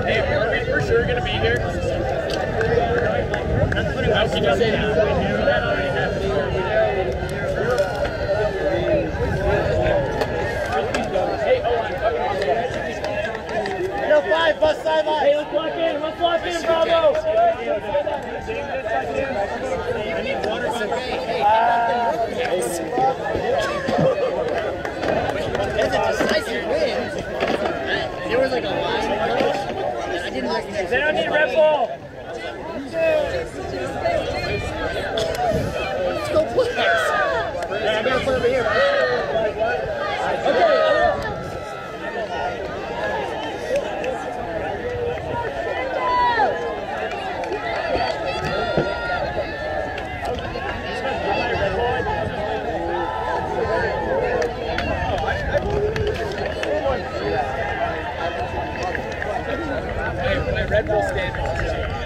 Hey, are we for sure going to be here? How can you say that? That already happened. Hey, No, 5, bus sideline. hey, let's lock in, Bravo. I need water. That's a decisive win. There was like a line. I didn't recognize. They don't need Red Bull. Let's go play. Hey, I'm gonna play over here. Okay. My Red Bull stand.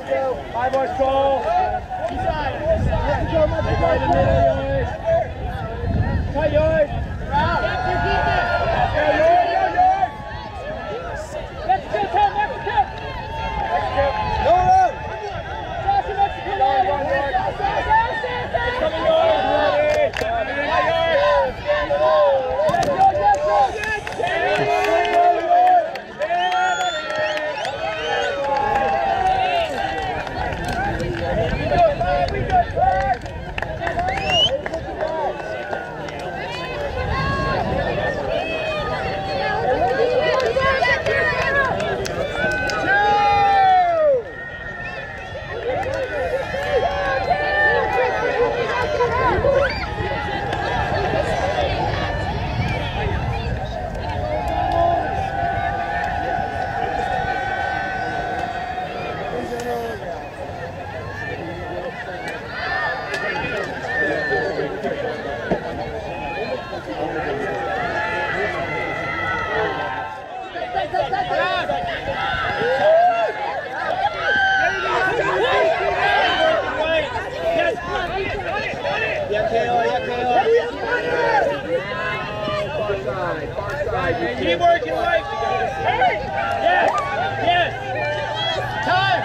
High boys, Cole. Let's go, right in the middle, Yours. Cut, Yours. Let's kick him, let's kick. No, no. Josh, let's kick on. Coming, Yours. Keep working right. Yes. Yes. Time.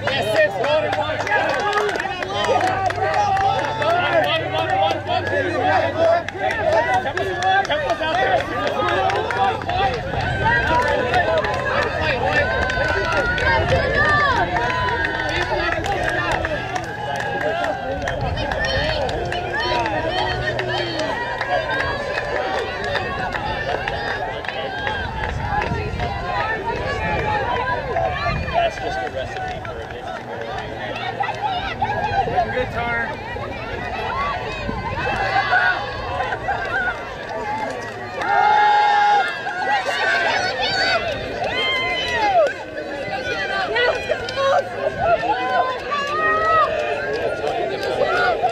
Yes, it's one. Temple's out there. That's just a recipe for it. Good turn.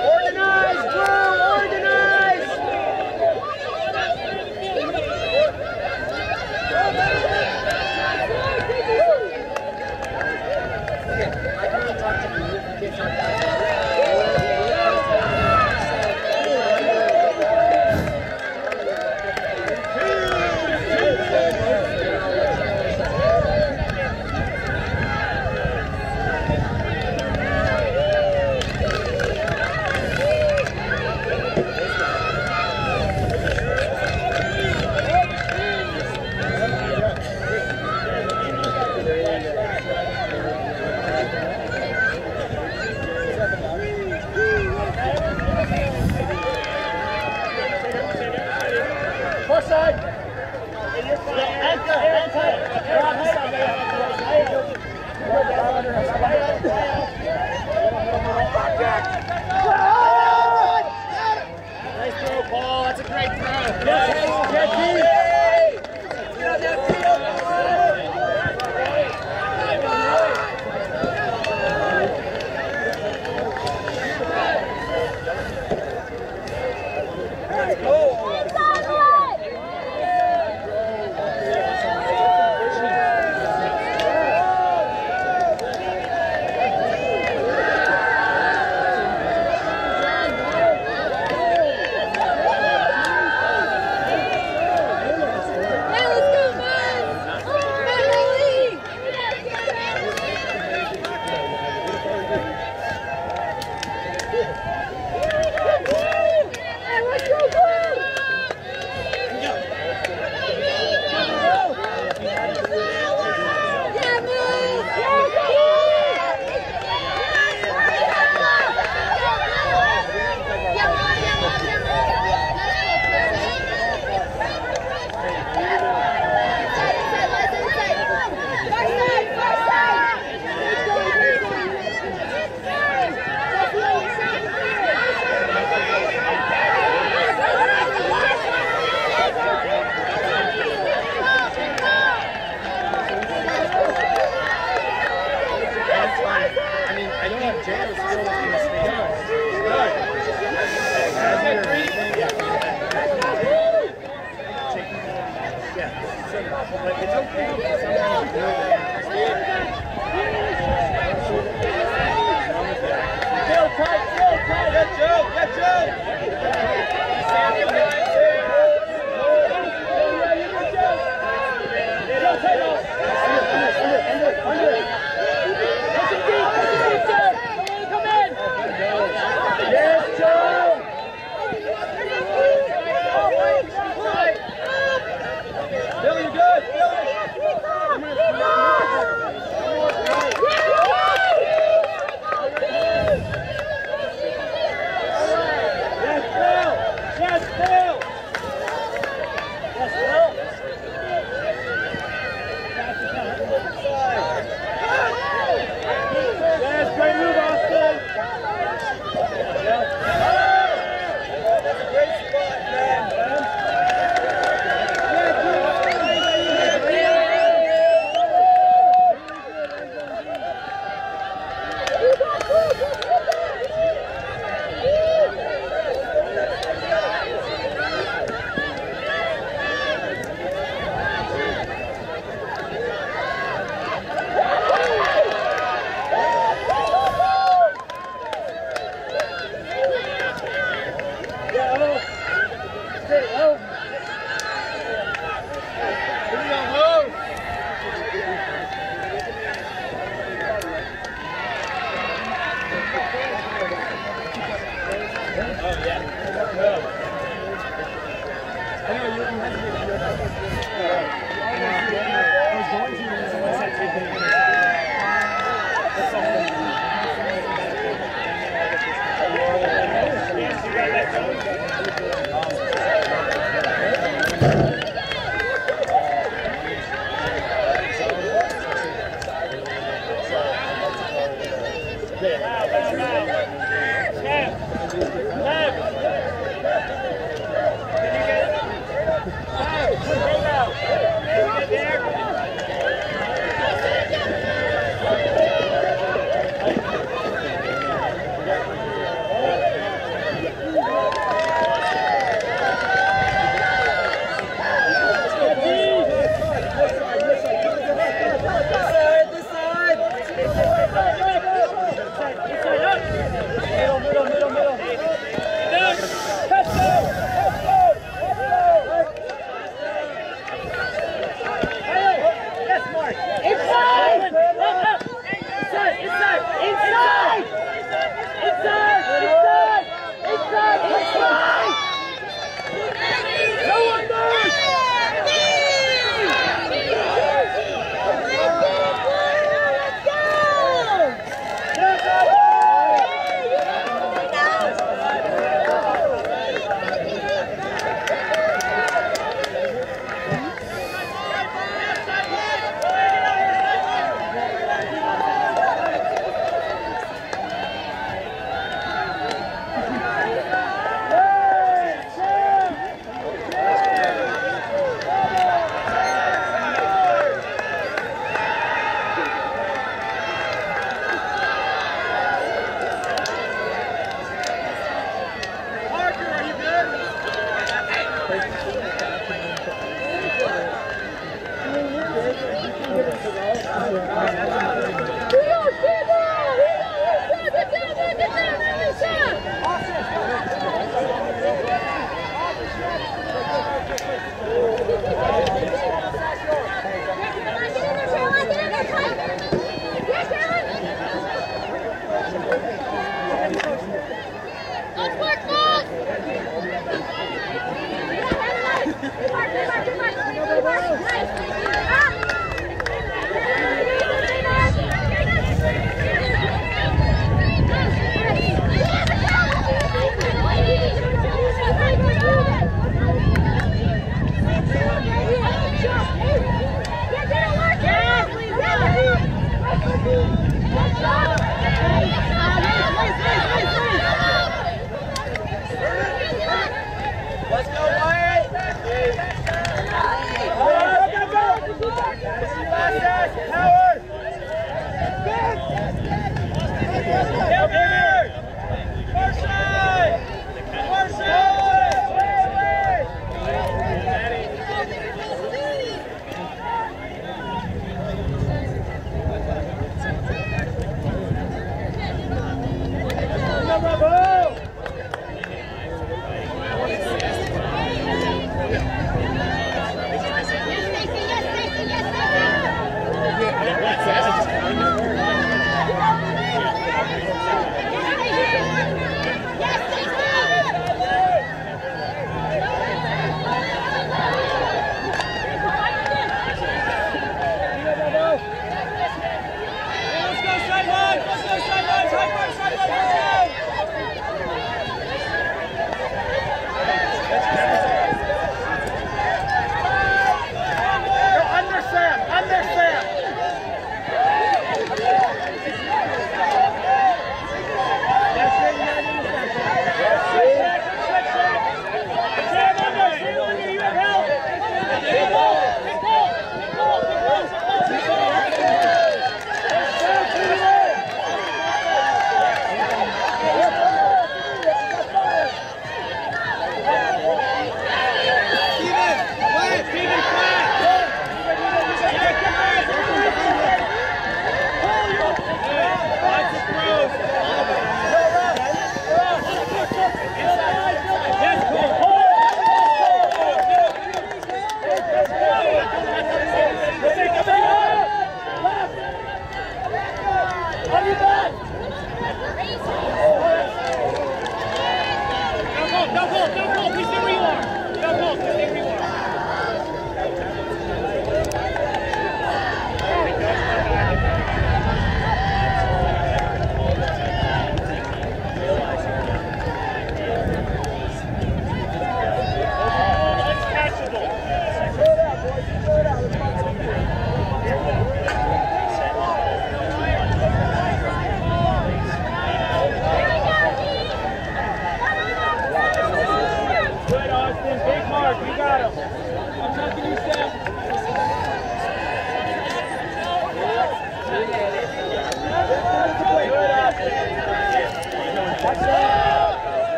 Organize, bro! Organize! I can only talk to you. You can't talk to me. Far side. Nice throw, Paul. That's a great throw. But it's okay. Sometimes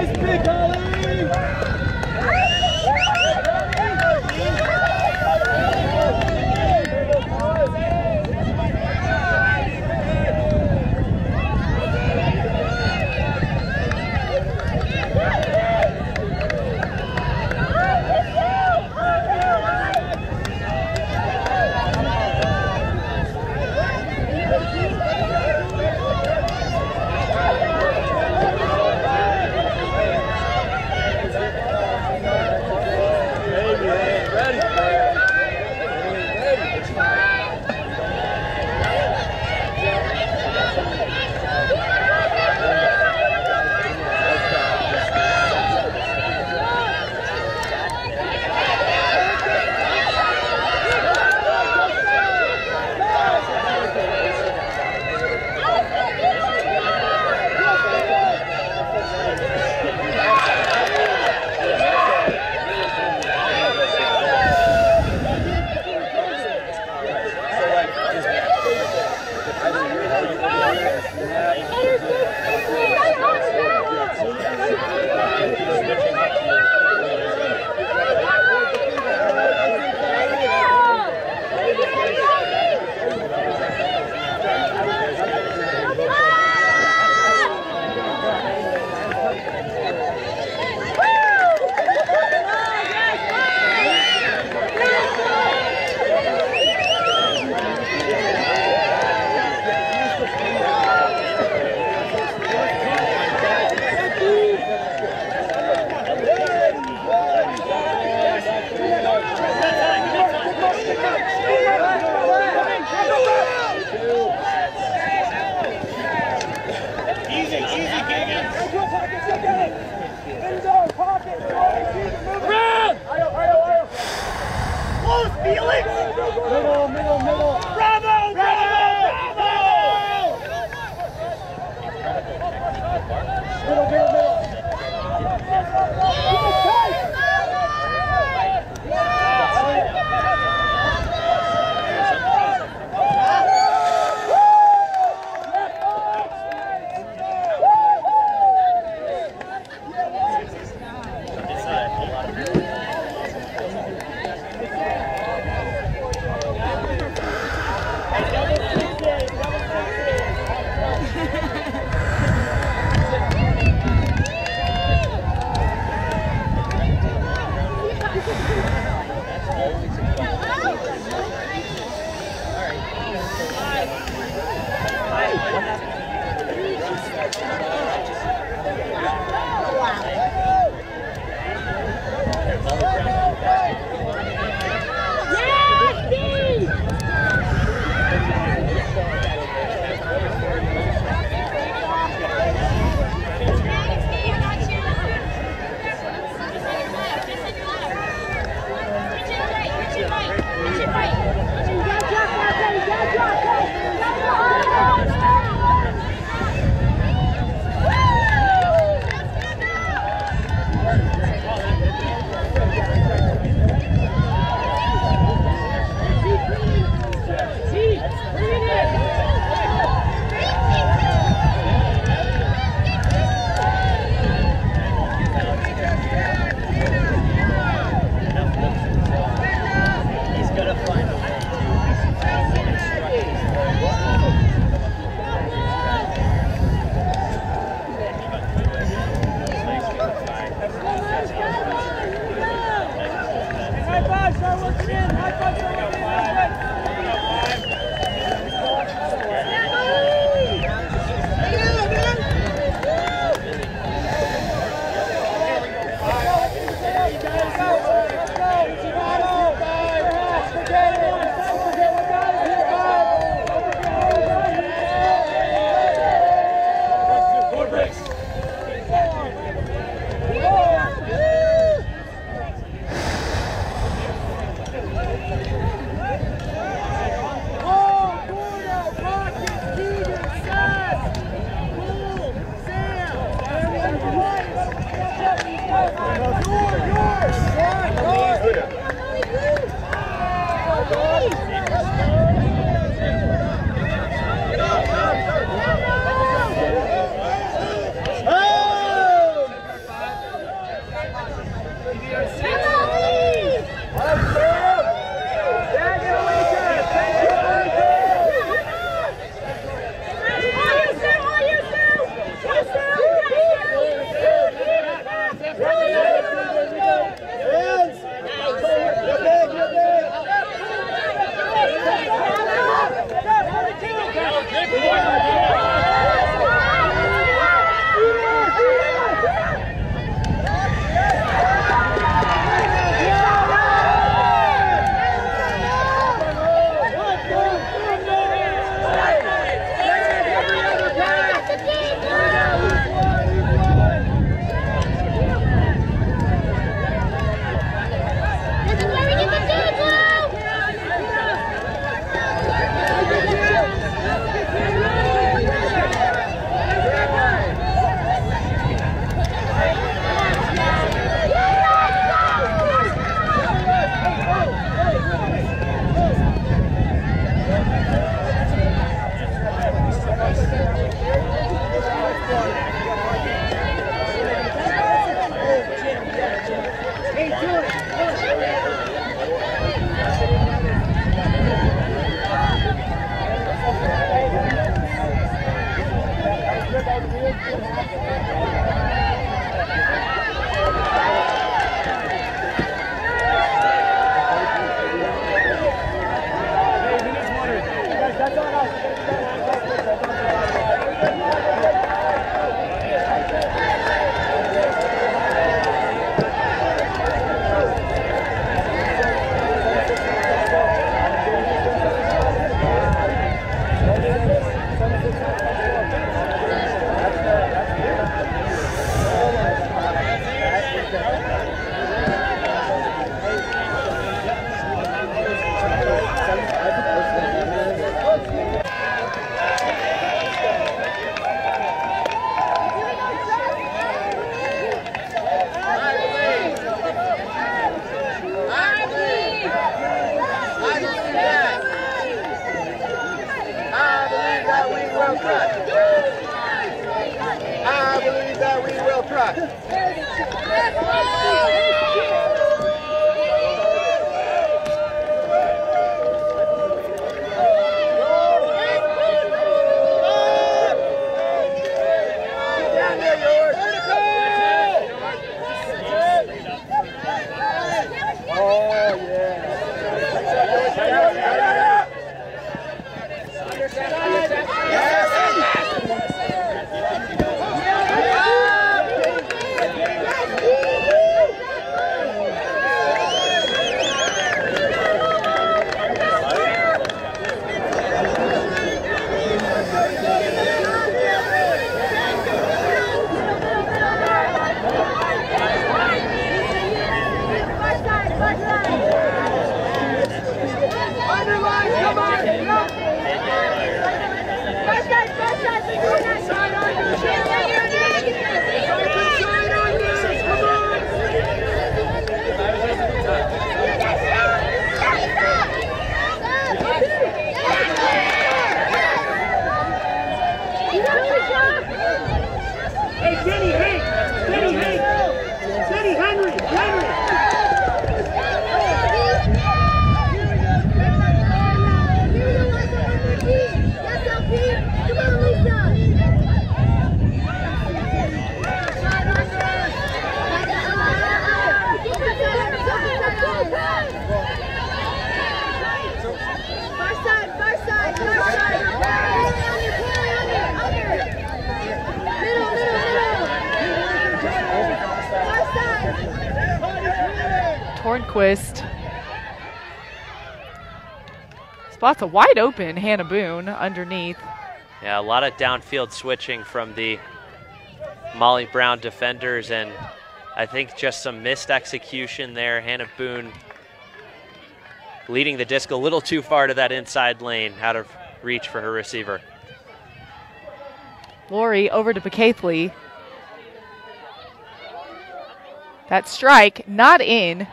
Nice pick, Ollie! go, try. Tornquist spots a wide open Hannah Boone underneath. Yeah, a lot of downfield switching from the Molly Brown defenders, and I think just some missed execution there. Hannah Boone leading the disc a little too far to that inside lane, out of reach for her receiver. Lori over to Becaithley. That strike not in.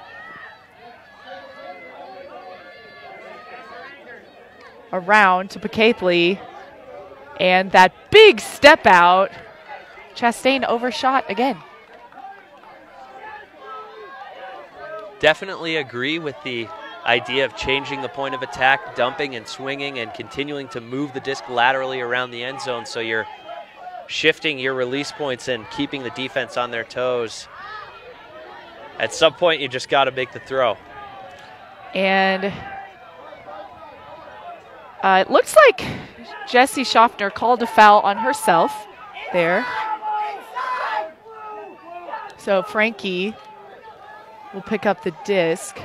Around to Becaithley. And that big step out. Chastain overshot again. Definitely agree with the idea of changing the point of attack, dumping and swinging and continuing to move the disc laterally around the end zone so you're shifting your release points and keeping the defense on their toes. At some point, you just got to make the throw. And it looks like Jessie Schaffner called a foul on herself there. So Frankie will pick up the disc.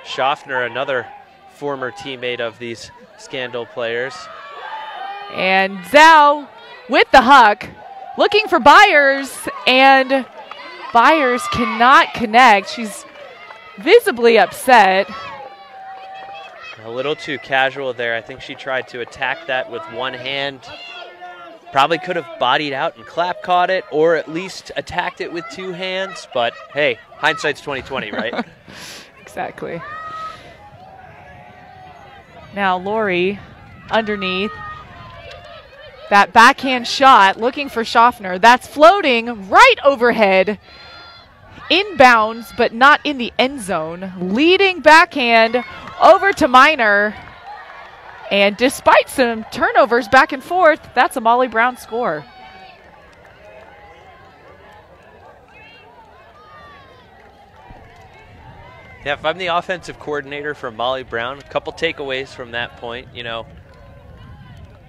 Schaffner, another former teammate of these Scandal players. And Zhao with the huck, looking for Byers, and Byers cannot connect. She's visibly upset. A little too casual there. I think she tried to attack that with one hand. Probably could have bodied out and clap caught it, or at least attacked it with two hands. But hey, hindsight's 20/20, right? Exactly. Now Lori underneath. That backhand shot, looking for Schaffner. That's floating right overhead. Inbounds, but not in the end zone. Leading backhand over to Minor. And despite some turnovers back and forth, that's a Molly Brown score. Yeah, if I'm the offensive coordinator for Molly Brown, a couple takeaways from that point. You know,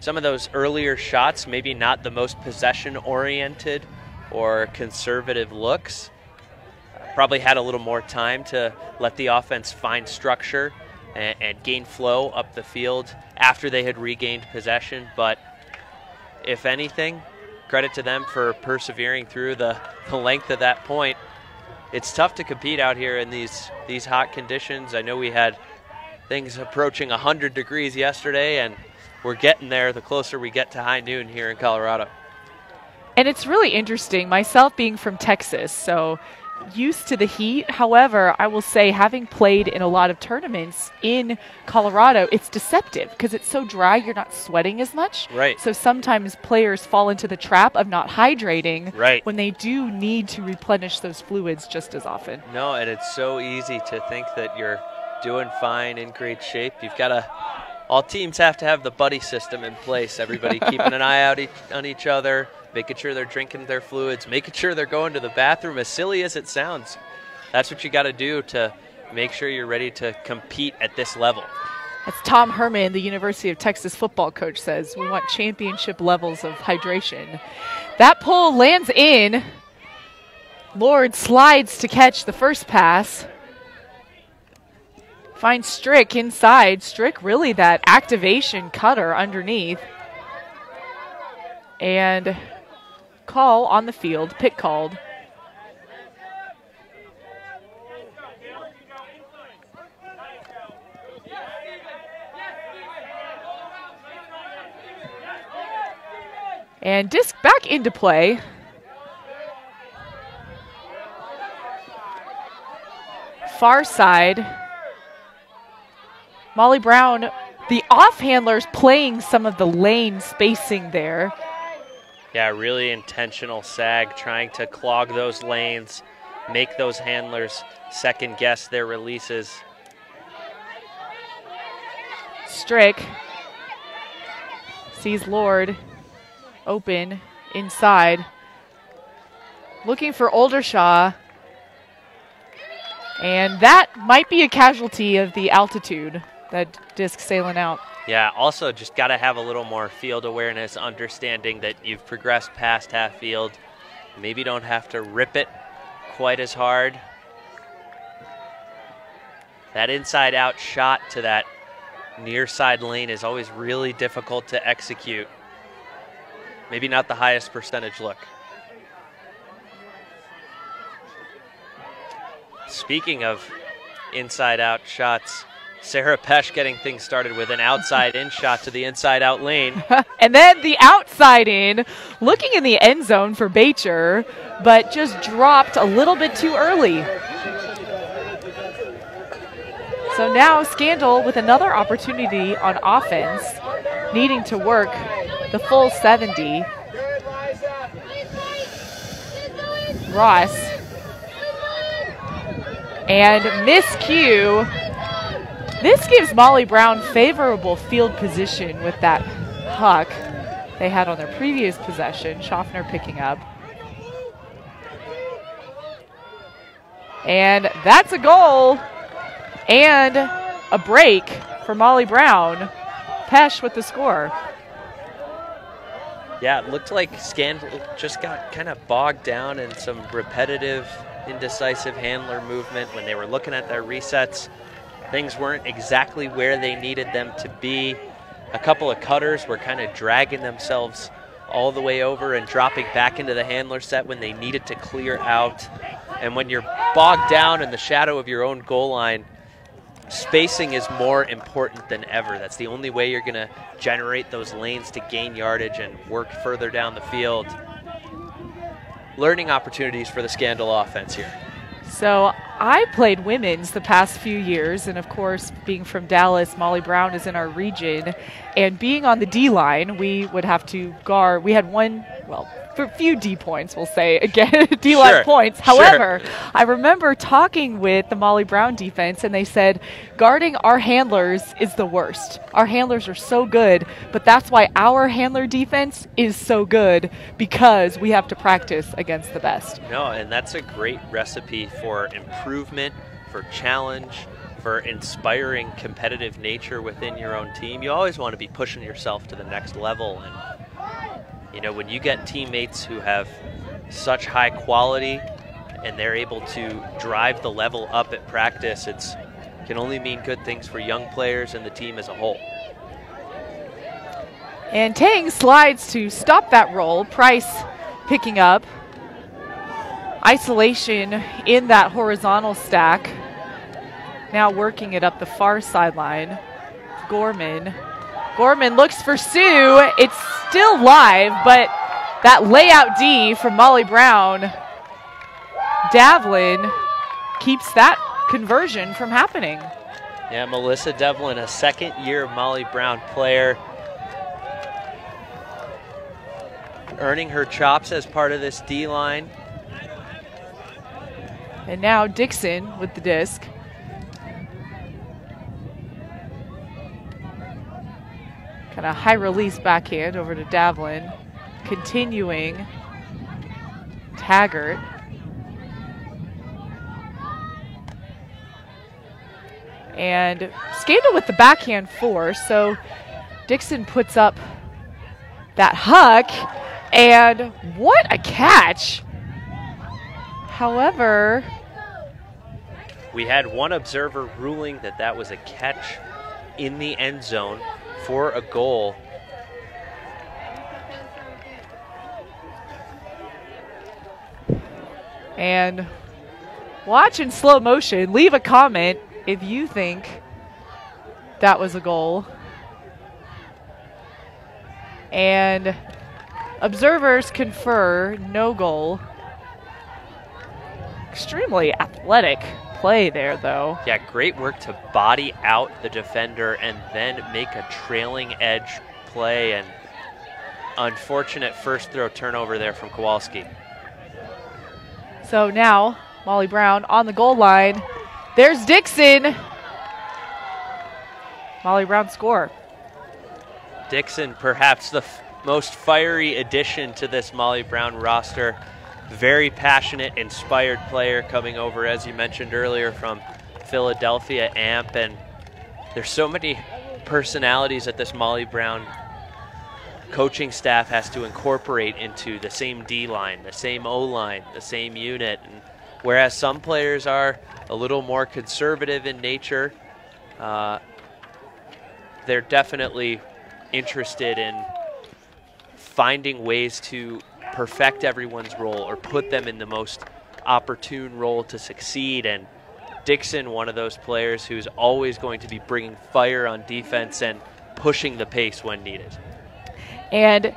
some of those earlier shots, maybe not the most possession-oriented or conservative looks. Probably had a little more time to let the offense find structure and gain flow up the field after they had regained possession. But if anything, credit to them for persevering through the length of that point. It's tough to compete out here in these hot conditions. I know we had things approaching 100 degrees yesterday, and we're getting there the closer we get to high noon here in Colorado. And it's really interesting, myself being from Texas, so used to the heat. However, I will say, having played in a lot of tournaments in Colorado, it's deceptive because it's so dry, you're not sweating as much. Right. So sometimes players fall into the trap of not hydrating Right. when they do need to replenish those fluids just as often. No, and it's so easy to think that you're doing fine, in great shape. You've got to, all teams have to have the buddy system in place. Everybody keeping an eye out on each other, making sure they're drinking their fluids, making sure they're going to the bathroom. As silly as it sounds, that's what you got to do to make sure you're ready to compete at this level. As Tom Herman, the University of Texas football coach, says, we want championship levels of hydration. That pull lands in. Lord slides to catch the first pass. Finds Strick inside. Strick really that activation cutter underneath. And call on the field, pick called. And disc back into play. Far side. Molly Brown, the off-handlers playing some of the lane spacing there. Yeah, really intentional sag, trying to clog those lanes, make those handlers second guess their releases. Strick sees Lord open inside, looking for Oldershaw, and that might be a casualty of the altitude, that disc sailing out. Yeah, also just got to have a little more field awareness, understanding that you've progressed past half field. Maybe don't have to rip it quite as hard. That inside out shot to that near side lane is always really difficult to execute. Maybe not the highest percentage look. Speaking of inside out shots, Sarah Pesch getting things started with an outside in shot to the inside out lane. And then the outside in, looking in the end zone for Bacher, but just dropped a little bit too early. So now Scandal with another opportunity on offense, needing to work the full 70. Ross. And miscue. This gives Molly Brown favorable field position with that huck they had on their previous possession. Schaffner picking up. And that's a goal and a break for Molly Brown. Pesch with the score. Yeah, it looked like Scandal just got kind of bogged down in some repetitive, indecisive handler movement when they were looking at their resets. Things weren't exactly where they needed them to be. A couple of cutters were kind of dragging themselves all the way over and dropping back into the handler set when they needed to clear out. And when you're bogged down in the shadow of your own goal line, spacing is more important than ever. That's the only way you're going to generate those lanes to gain yardage and work further down the field. Learning opportunities for the Scandal offense here. So I played women's the past few years, and of course, being from Dallas, Molly Brown is in our region. And being on the D line, we would have to guard. We had one, well, for a few D points, we'll say, again, D line points. However, I remember talking with the Molly Brown defense, and they said guarding our handlers is the worst. Our handlers are so good, but that's why our handler defense is so good, because we have to practice against the best. No, and that's a great recipe for improvement, for challenge, for inspiring competitive nature within your own team. You always want to be pushing yourself to the next level. And you know, when you get teammates who have such high quality and they're able to drive the level up at practice, it can only mean good things for young players and the team as a whole. And Tang slides to stop that roll. Price picking up. Isolation in that horizontal stack. Now working it up the far sideline. Gorman. Gorman looks for Sue. It's still live, but that layout D from Molly Brown Davlin keeps that conversion from happening. Yeah, Melissa Devlin, a second-year Molly Brown player, earning her chops as part of this D-line. And now Dixon with the disc. Kind of high release backhand over to Davlin. Continuing Taggart. And Scandal with the backhand force, so Dixon puts up that huck, and what a catch! However, we had one observer ruling that that was a catch in the end zone for a goal. And watch in slow motion, leave a comment if you think that was a goal. And observers confer no goal. Extremely athletic play there, though. Yeah, great work to body out the defender and then make a trailing edge play, and unfortunate first throw turnover there from Kowalski. So now Molly Brown on the goal line. There's Dixon. Molly Brown score. Dixon, perhaps the most fiery addition to this Molly Brown roster. Very passionate, inspired player coming over, as you mentioned earlier, from Philadelphia AMP. And there's so many personalities that this Molly Brown coaching staff has to incorporate into the same D-line, the same O-line, the same unit. And whereas some players are a little more conservative in nature, they're definitely interested in finding ways to perfect everyone's role or put them in the most opportune role to succeed. And Dixon, one of those players who's always going to be bringing fire on defense and pushing the pace when needed. And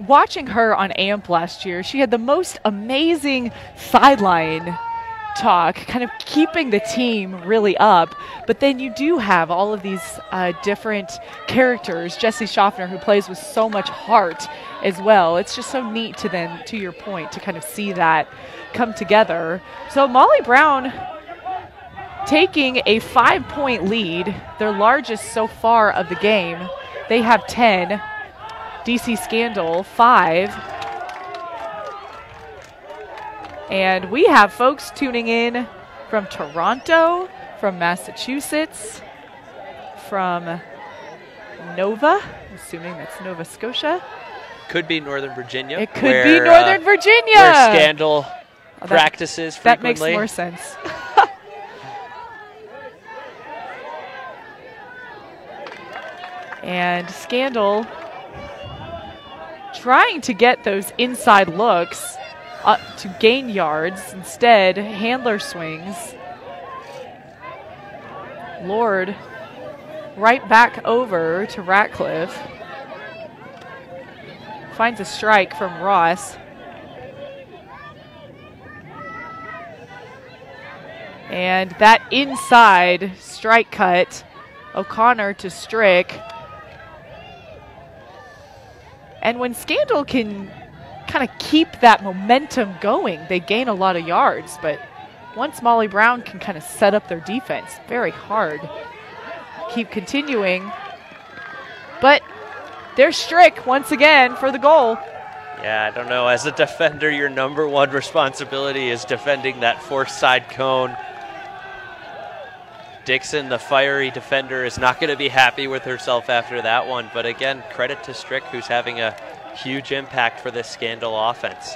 watching her on AMP last year, she had the most amazing sideline talk, kind of keeping the team really up. But then you do have all of these different characters. Jessie Schaffner, who plays with so much heart as well. It's just so neat to then, to your point, to kind of see that come together. So Molly Brown taking a 5-point lead, their largest so far of the game. They have 10. DC Scandal 5. And we have folks tuning in from Toronto, from Massachusetts, from Nova, assuming that's Nova Scotia. Could be Northern Virginia. It could be Northern Virginia. Where Scandal practices frequently. That makes more sense. And Scandal trying to get those inside looks to gain yards. Instead, handler swings. Lord right back over to Ratcliffe. Finds a strike from Ross. And that inside strike cut, O'Connor to Strick. And when Scandal can kind of keep that momentum going, they gain a lot of yards. But once Molly Brown can kind of set up their defense, very hard. Keep continuing. But there's Strick once again for the goal. Yeah, I don't know. As a defender, your number one responsibility is defending that forced side cone. Dixon, the fiery defender, is not going to be happy with herself after that one. But again, credit to Strick, who's having a huge impact for this Scandal offense.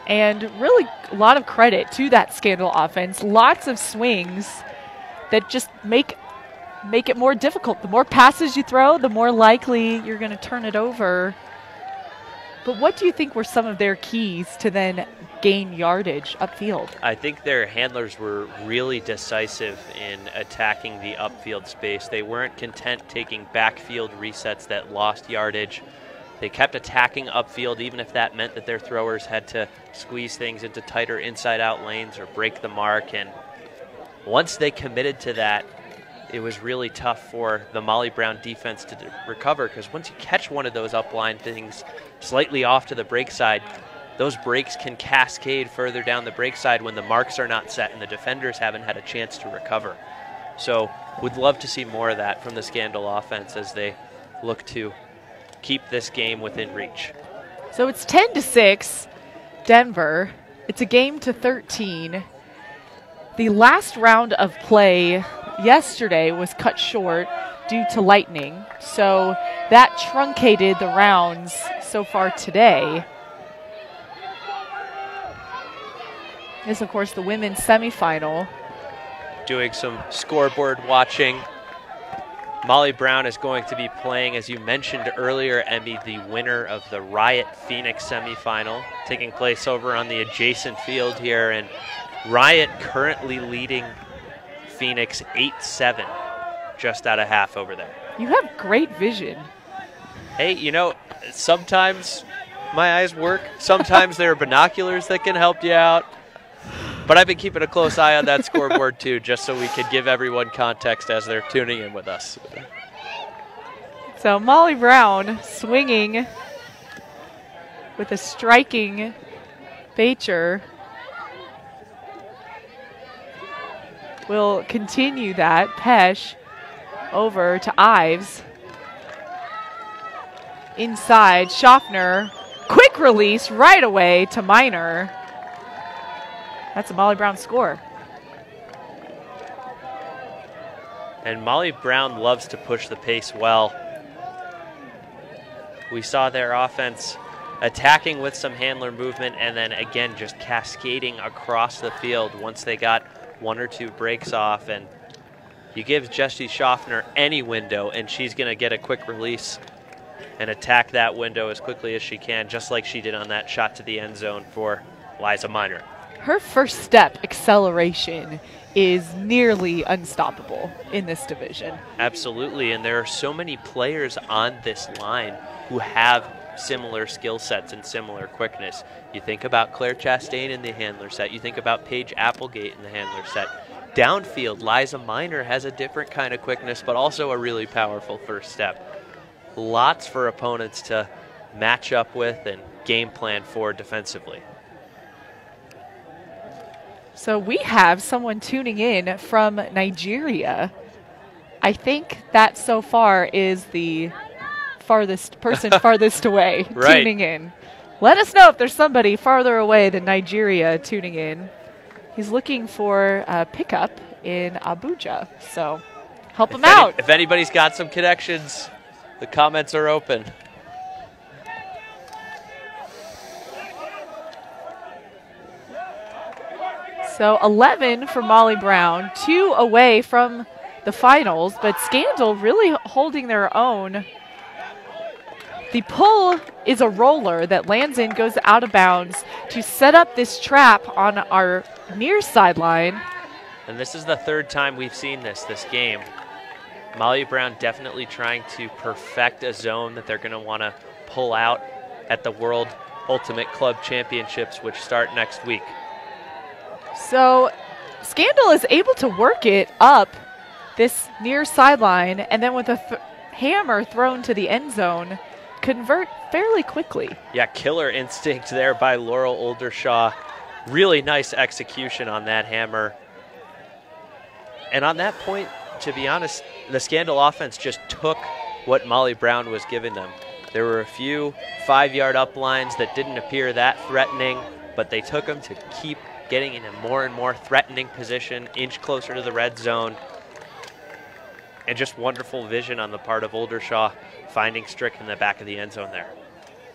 And really a lot of credit to that Scandal offense. Lots of swings that just make it more difficult. The more passes you throw, the more likely you're going to turn it over. But what do you think were some of their keys to then gain yardage upfield? I think their handlers were really decisive in attacking the upfield space. They weren't content taking backfield resets that lost yardage. They kept attacking upfield, even if that meant that their throwers had to squeeze things into tighter inside-out lanes or break the mark. And once they committed to that, it was really tough for the Molly Brown defense to recover, because once you catch one of those upline things slightly off to the break side, those breaks can cascade further down the break side when the marks are not set and the defenders haven't had a chance to recover. So would love to see more of that from the Scandal offense as they look to keep this game within reach. So it's 10-6, Denver. It's a game to 13. The last round of play yesterday was cut short due to lightning, so that truncated the rounds so far today. This, of course, the women's semifinal. Doing some scoreboard watching. Molly Brown is going to be playing, as you mentioned earlier, Emmy, the winner of the Riot Phoenix semifinal, taking place over on the adjacent field here. And Riot currently leading Phoenix 8-7, just out of half over there. You have great vision. Hey, you know, sometimes my eyes work. Sometimes there are binoculars that can help you out. But I've been keeping a close eye on that scoreboard, too, just so we could give everyone context as they're tuning in with us. So Molly Brown swinging with a striking Bacher. Will continue that. Pesh over to Ives. Inside, Schaffner. Quick release right away to Miner. That's a Molly Brown score. And Molly Brown loves to push the pace well. We saw their offense attacking with some handler movement and then again just cascading across the field once they got one or two breaks off. And you give Jessie Schaffner any window and she's going to get a quick release and attack that window as quickly as she can, just like she did on that shot to the end zone for Liza Miner. Her first step acceleration is nearly unstoppable in this division. Absolutely, and there are so many players on this line who have similar skill sets and similar quickness. You think about Claire Chastain in the handler set. You think about Paige Applegate in the handler set. Downfield, Liza Miner has a different kind of quickness, but also a really powerful first step. Lots for opponents to match up with and game plan for defensively. So we have someone tuning in from Nigeria. I think that so far is the farthest person farthest away tuning in. Let us know if there's somebody farther away than Nigeria tuning in. He's looking for a pickup in Abuja, so help him out. If anybody's got some connections, the comments are open. So 11 for Molly Brown, 2 away from the finals, but Scandal really holding their own. The pull is a roller that lands in, goes out of bounds to set up this trap on our near sideline. And this is the third time we've seen this game. Molly Brown definitely trying to perfect a zone that they're going to want to pull out at the World Ultimate Club Championships, which start next week. So Scandal is able to work it up this near sideline, and then with a hammer thrown to the end zone, convert fairly quickly. Yeah, killer instinct there by Laurel Oldershaw. Really nice execution on that hammer. And on that point, to be honest, the Scandal offense just took what Molly Brown was giving them. There were a few 5-yard uplines that didn't appear that threatening, but they took them to keep getting in a more and more threatening position, inch closer to the red zone. And just wonderful vision on the part of Oldershaw, finding Strick in the back of the end zone there.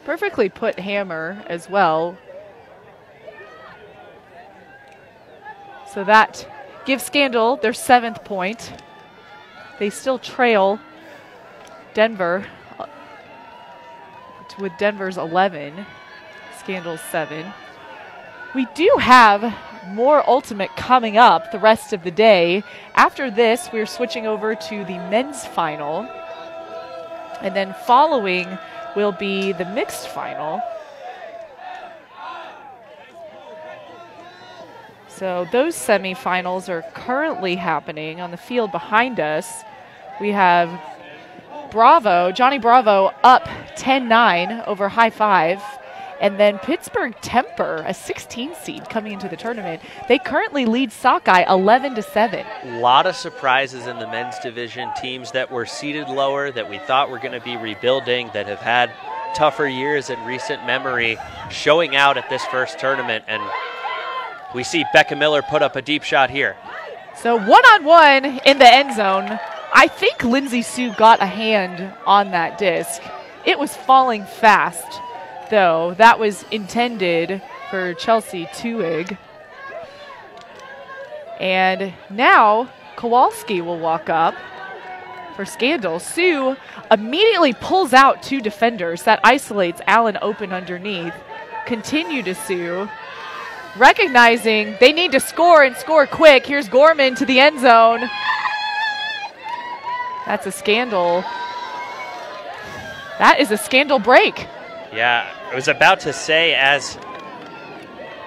Perfectly put hammer as well. So that gives Scandal their 7th point. They still trail Denver with Denver's 11, Scandal's 7. We do have more Ultimate coming up the rest of the day. After this, we're switching over to the men's final. And then following will be the mixed final. So those semifinals are currently happening on the field behind us. We have Johnny Bravo up 10-9 over High Five. And then Pittsburgh Temper, a 16 seed coming into the tournament. They currently lead Sockeye 11-7. A lot of surprises in the men's division. Teams that were seated lower, that we thought were going to be rebuilding, that have had tougher years in recent memory, showing out at this first tournament. And we see Becca Miller put up a deep shot here. So one-on-one in the end zone. I think Lindsay Sue got a hand on that disc. It was falling fast, though. That was intended for Chelsea Tuig. And now Kowalski will walk up for Scandal. Sue immediately pulls out 2 defenders. That isolates Allen open underneath. Continue to Sue. Recognizing they need to score and score quick. Here's Gorman to the end zone. That's a Scandal. That is a Scandal break. Yeah, I was about to say, as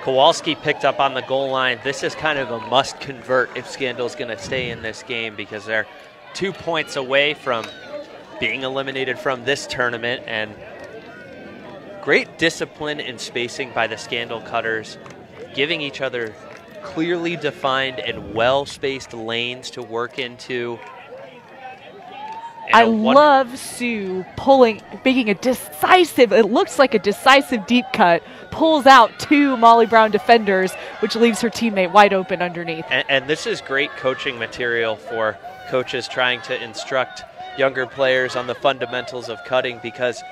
Kowalski picked up on the goal line, this is kind of a must convert if Scandal's going to stay in this game, because they're 2 points away from being eliminated from this tournament. And great discipline and spacing by the Scandal Cutters, giving each other clearly defined and well-spaced lanes to work into. I love Sue making a decisive, it looks like a decisive deep cut, pulls out 2 Molly Brown defenders, which leaves her teammate wide open underneath. And this is great coaching material for coaches trying to instruct younger players on the fundamentals of cutting, because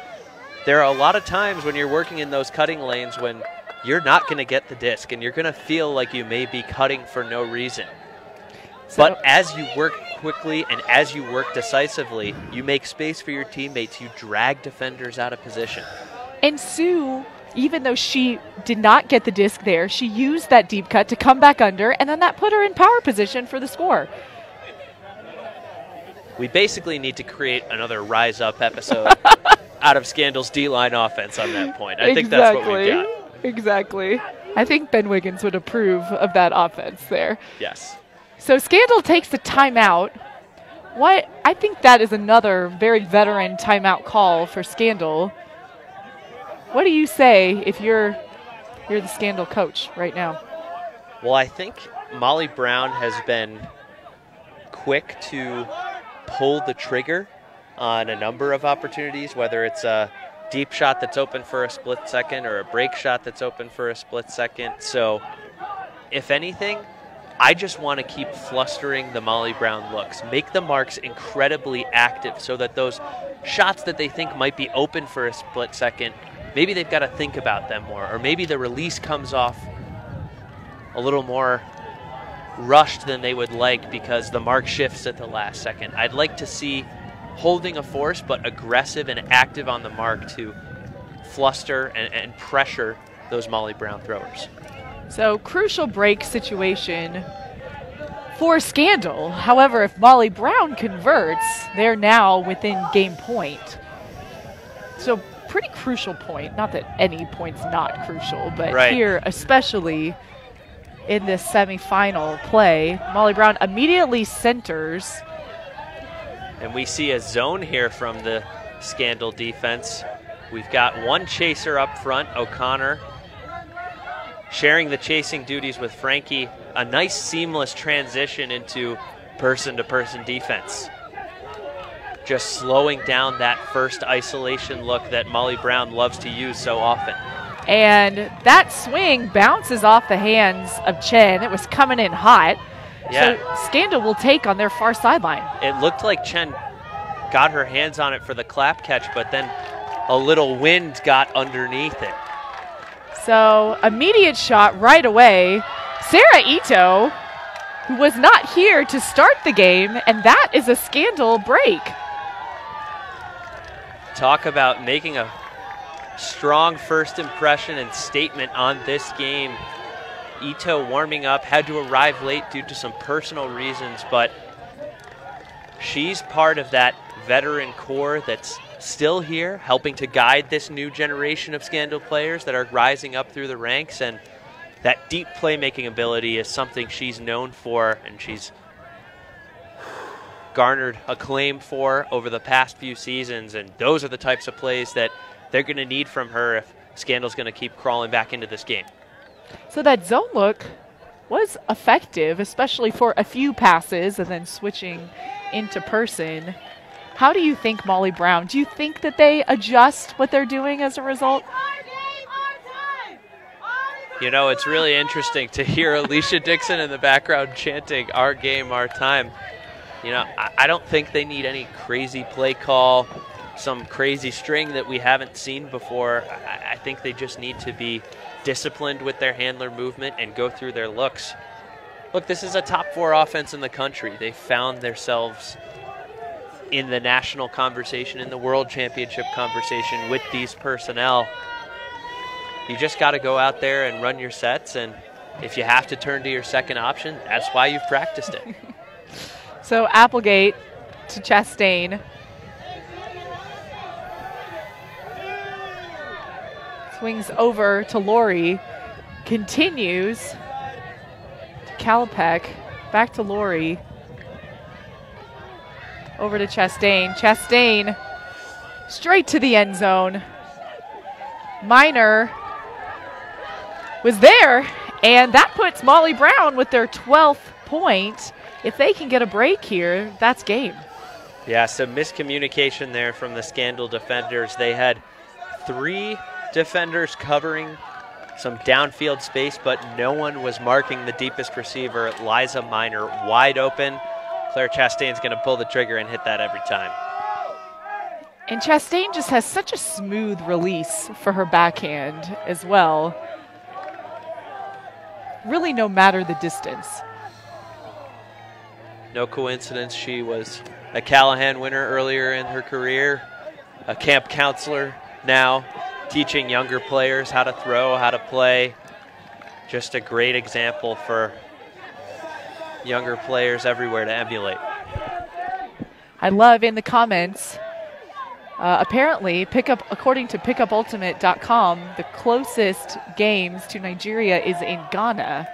there are a lot of times when you're working in those cutting lanes when you're not going to get the disc and you're going to feel like you may be cutting for no reason. But as you work quickly and as you work decisively, you make space for your teammates. You drag defenders out of position. And Sue, even though she did not get the disc there, she used that deep cut to come back under, and then that put her in power position for the score. We basically need to create another Rise Up episode out of Scandal's D-line offense on that point. I think that's what we've got. Exactly. I think Ben Wiggins would approve of that offense there. Yes. So Scandal takes a timeout. I think that is another very veteran timeout call for Scandal. What do you say if you're the Scandal coach right now? Well, I think Molly Brown has been quick to pull the trigger on a number of opportunities, whether it's a deep shot that's open for a split second or a break shot that's open for a split second. So, if anything, I just want to keep flustering the Molly Brown looks. Make the marks incredibly active so that those shots that they think might be open for a split second, maybe they've got to think about them more, or maybe the release comes off a little more rushed than they would like because the mark shifts at the last second. I'd like to see holding a force but aggressive and active on the mark to fluster and pressure those Molly Brown throwers. So, crucial break situation for Scandal. However, if Molly Brown converts, they're now within game point. So, pretty crucial point. Not that any point's not crucial, but right here, especially in this semifinal play, Molly Brown immediately centers. And we see a zone here from the Scandal defense. We've got one chaser up front, O'Connor, sharing the chasing duties with Frankie. A nice seamless transition into person-to-person defense. Just slowing down that first isolation look that Molly Brown loves to use so often. And that swing bounces off the hands of Chen. It was coming in hot. Yeah. So Scandal will take on their far sideline. It looked like Chen got her hands on it for the clap catch, but then a little wind got underneath it. So immediate shot right away. Sarah Ito, who was not here to start the game, and that is a Scandal break. Talk about making a strong first impression and statement on this game. Ito warming up, had to arrive late due to some personal reasons, but she's part of that veteran core that's still here, helping to guide this new generation of Scandal players that are rising up through the ranks, and that deep playmaking ability is something she's known for, and she's garnered acclaim for over the past few seasons, and those are the types of plays that they're going to need from her if Scandal's going to keep crawling back into this game. So that zone look was effective, especially for a few passes and then switching into person. How do you think, Molly Brown, do you think that they adjust what they're doing as a result? You know, it's really interesting to hear Alicia Dixon in the background chanting, "Our game, our time." You know, I don't think they need any crazy play call, some crazy string that we haven't seen before. I think they just need to be disciplined with their handler movement and go through their looks. Look, this is a top 4 offense in the country. They found themselves in the national conversation, in the world championship conversation with these personnel. You just got to go out there and run your sets, and if you have to turn to your second option, that's why you've practiced it. So Applegate to Chastain. Swings over to Lori. Continues to Kalpek. Back to Lori. Over to Chastain. Chastain straight to the end zone. Minor was there, and that puts Molly Brown with their 12th point. If they can get a break here, that's game. Yeah, some miscommunication there from the Scandal defenders. They had 3 defenders covering some downfield space, but no one was marking the deepest receiver, Liza Minor, wide open. Claire Chastain's going to pull the trigger and hit that every time. And Chastain just has such a smooth release for her backhand as well. Really, no matter the distance. No coincidence, she was a Callahan winner earlier in her career, a camp counselor now, teaching younger players how to throw, how to play. Just a great example for younger players everywhere to emulate. I love in the comments, apparently, according to pickupultimate.com, the closest games to Nigeria is in Ghana.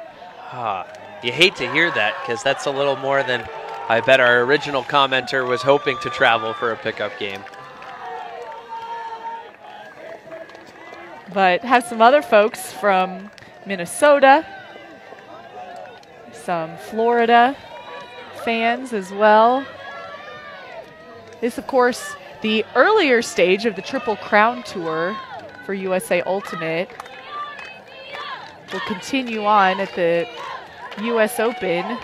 You hate to hear that, because that's a little more than I bet our original commenter was hoping to travel for a pickup game. But have some other folks from Minnesota, some Florida fans as well. This, of course, the earlier stage of the Triple Crown Tour for USA Ultimate. Will continue on at the US Open.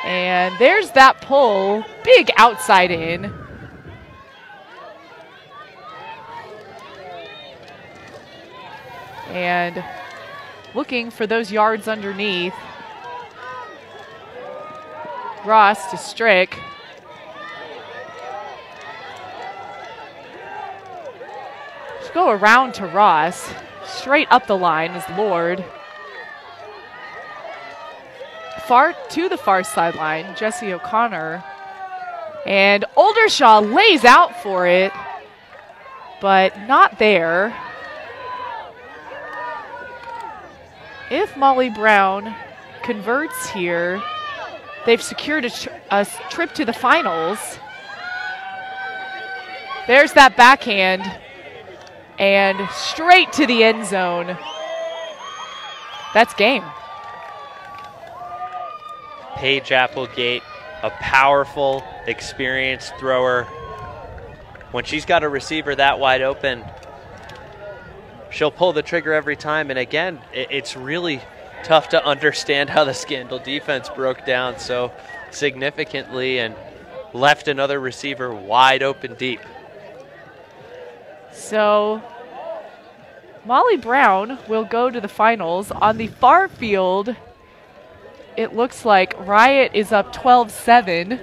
And there's that pull, big outside in. And looking for those yards underneath. Ross to Strick. Let's go around to Ross. Straight up the line is Lord. Far to the far sideline, Jesse O'Connor. And Oldershaw lays out for it, but not there. If Molly Brown converts here, they've secured a trip to the finals. There's that backhand. And straight to the end zone. That's game. Paige Applegate, a powerful, experienced thrower. When she's got a receiver that wide open, she'll pull the trigger every time. And again, it's really tough to understand how the Scandal defense broke down so significantly and left another receiver wide open deep. So Molly Brown will go to the finals. On the far field, it looks like Riot is up 12-7.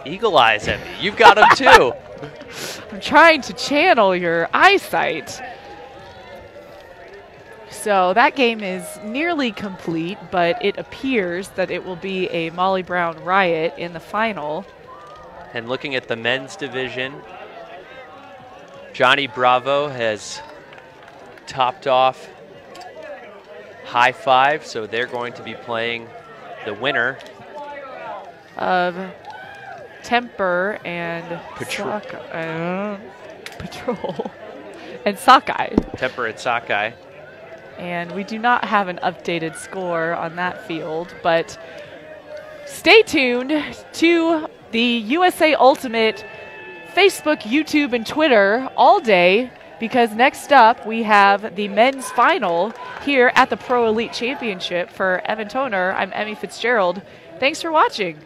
Eagle eyes at me. You've got them too. I'm trying to channel your eyesight. So that game is nearly complete, but it appears that it will be a Molly Brown Riot in the final. And looking at the men's division, Johnny Bravo has topped off high five, so they're going to be playing the winner of Temper and Patrol. Patrol and Sockeye. Temper at Sockeye. And we do not have an updated score on that field, but stay tuned to the USA Ultimate Facebook, YouTube, and Twitter all day, because next up we have the men's final here at the Pro Elite Championship. For Evan Toner, I'm Emmy Fitzgerald. Thanks for watching.